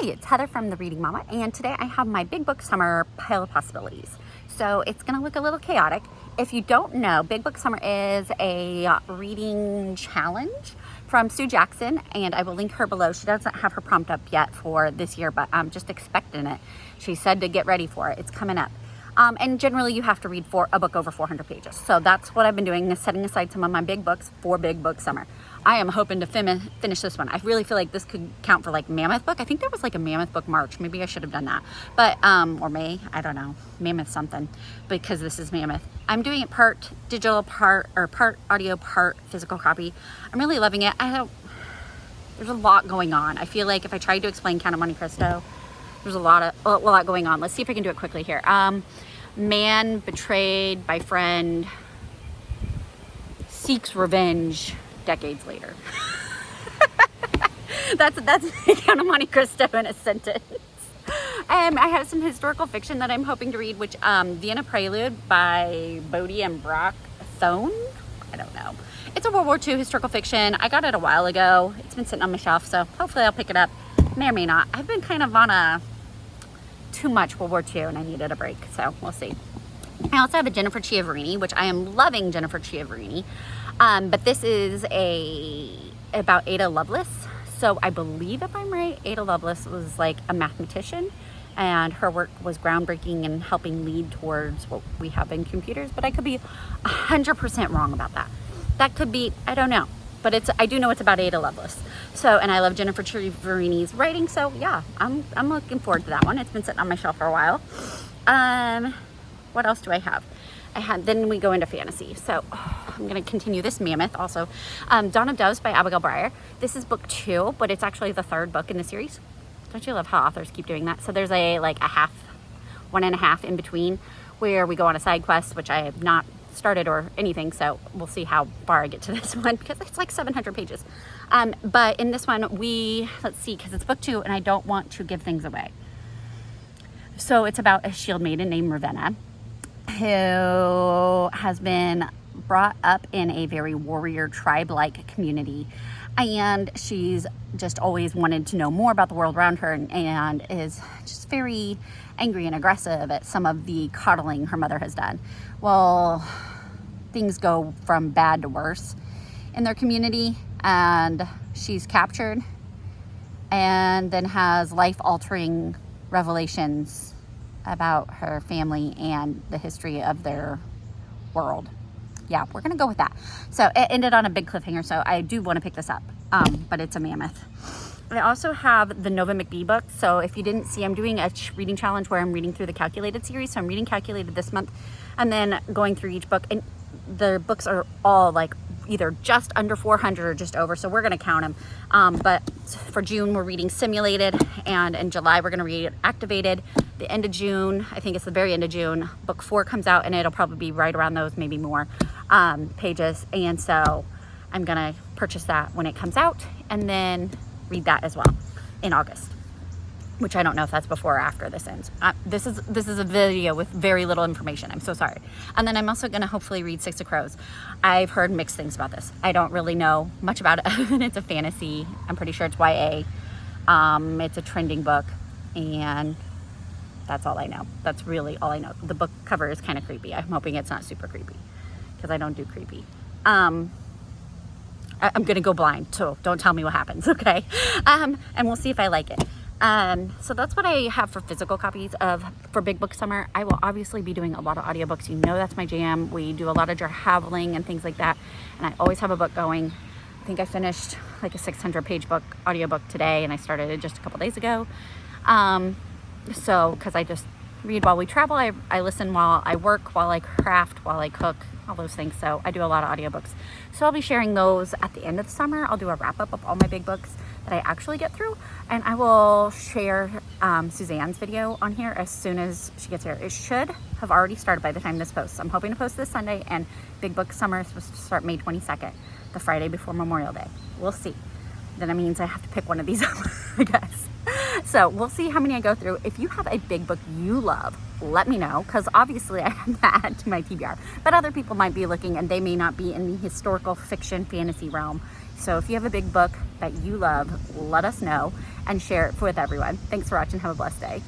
Hi, it's Heather from The Reading Mama, and today I have my Big Book Summer pile of possibilities. So it's going to look a little chaotic. If you don't know, Big Book Summer is a reading challenge from Sue Jackson, and I will link her below. She doesn't have her prompt up yet for this year, but I'm just expecting it. She said to get ready for it. It's coming up. And generally you have to read a book over 400 pages. So that's what I've been doing, is setting aside some of my big books for Big Book Summer. I am hoping to finish this one. I really feel like this could count for like Mammoth book. I think there was like a Mammoth book March. Maybe I should have done that. But, or May, I don't know. Mammoth something, because this is Mammoth. I'm doing it part digital, part audio, part physical copy. I'm really loving it. There's a lot going on. I feel like if I tried to explain Count of Monte Cristo, there's a lot going on. Let's see if I can do it quickly here. Man betrayed by friend seeks revenge decades later. that's Count of Monte Cristo in a sentence. I have some historical fiction that I'm hoping to read, which Vienna Prelude by Bodie and Brier. I don't know. It's a World War II historical fiction. I got it a while ago. It's been sitting on my shelf, so hopefully I'll pick it up. May or may not. I've been kind of on too much World War II and I needed a break, so we'll see. I also have a Jennifer Chiaverini, which I am loving Jennifer Chiaverini, but this is about Ada Lovelace. So I believe, if I'm right, Ada Lovelace was like a mathematician, and her work was groundbreaking and helping lead towards what we have in computers, but I could be 100% wrong about that. That could be, I don't know. But I do know it's about Ada Lovelace. So, and I love Jennifer Chiaverini's writing. So yeah, I'm looking forward to that one. It's been sitting on my shelf for a while. What else do I have? Then we go into fantasy. So I'm going to continue this Mammoth also. Dawn of Doves by Abigail Brier. This is book 2, but it's actually the 3rd book in the series. Don't you love how authors keep doing that? So there's one and a half in between, where we go on a side quest, which I have not started or anything, so we'll see how far I get to this one, because it's like 700 pages. But in this one, let's see, because it's book 2 and I don't want to give things away. So it's about a shield maiden named Ravenna, who has been brought up in a very warrior tribe-like community, and she's just always wanted to know more about the world around her, and is just very angry and aggressive at some of the coddling her mother has done. Well, things go from bad to worse in their community, and she's captured and then has life-altering revelations about her family and the history of their world. Yeah, we're gonna go with that. So it ended on a big cliffhanger, so I do want to pick this up, but it's a Mammoth. I also have the Nova McBee book. So if you didn't see, I'm doing a reading challenge where I'm reading through the Calculated series. So I'm reading Calculated this month and then going through each book. And the books are all like either just under 400 or just over. So we're going to count them. But for June, we're reading Simulated. And in July, we're going to read Activated. The end of June, I think it's the very end of June, book 4 comes out, and it'll probably be right around those, maybe more pages. And so I'm going to purchase that when it comes out, and then read that as well in August, which I don't know if that's before or after this ends. This is a video with very little information. I'm so sorry. And then I'm also going to hopefully read Six of Crows. I've heard mixed things about this. I don't really know much about it. It's a fantasy. I'm pretty sure it's YA. It's a trending book, and that's all I know. That's really all I know. The book cover is kind of creepy. I'm hoping it's not super creepy, because I don't do creepy. I'm gonna go blind, so don't tell me what happens, okay? And we'll see if I like it. So that's what I have for physical copies for Big Book Summer. I will obviously be doing a lot of audiobooks. You know that's my jam. We do a lot of traveling and things like that, and I always have a book going. I think I finished like a 600-page audiobook today, and I started it just a couple days ago. So, because I just read while we travel, I listen while I work, while I craft, while I cook, all those things. So I do a lot of audiobooks. So I'll be sharing those at the end of the summer. I'll do a wrap-up of all my big books that I actually get through, and I will share Suzanne's video on here as soon as she gets here. It should have already started by the time this posts. I'm hoping to post this Sunday, and Big Book Summer is supposed to start May 22nd, the Friday before Memorial Day. We'll see. Then it means I have to pick one of these up, I guess. So we'll see how many I go through. If you have a big book you love, let me know, because obviously I have to add to my TBR. But other people might be looking and they may not be in the historical fiction fantasy realm. So if you have a big book that you love, let us know and share it with everyone. Thanks for watching. Have a blessed day.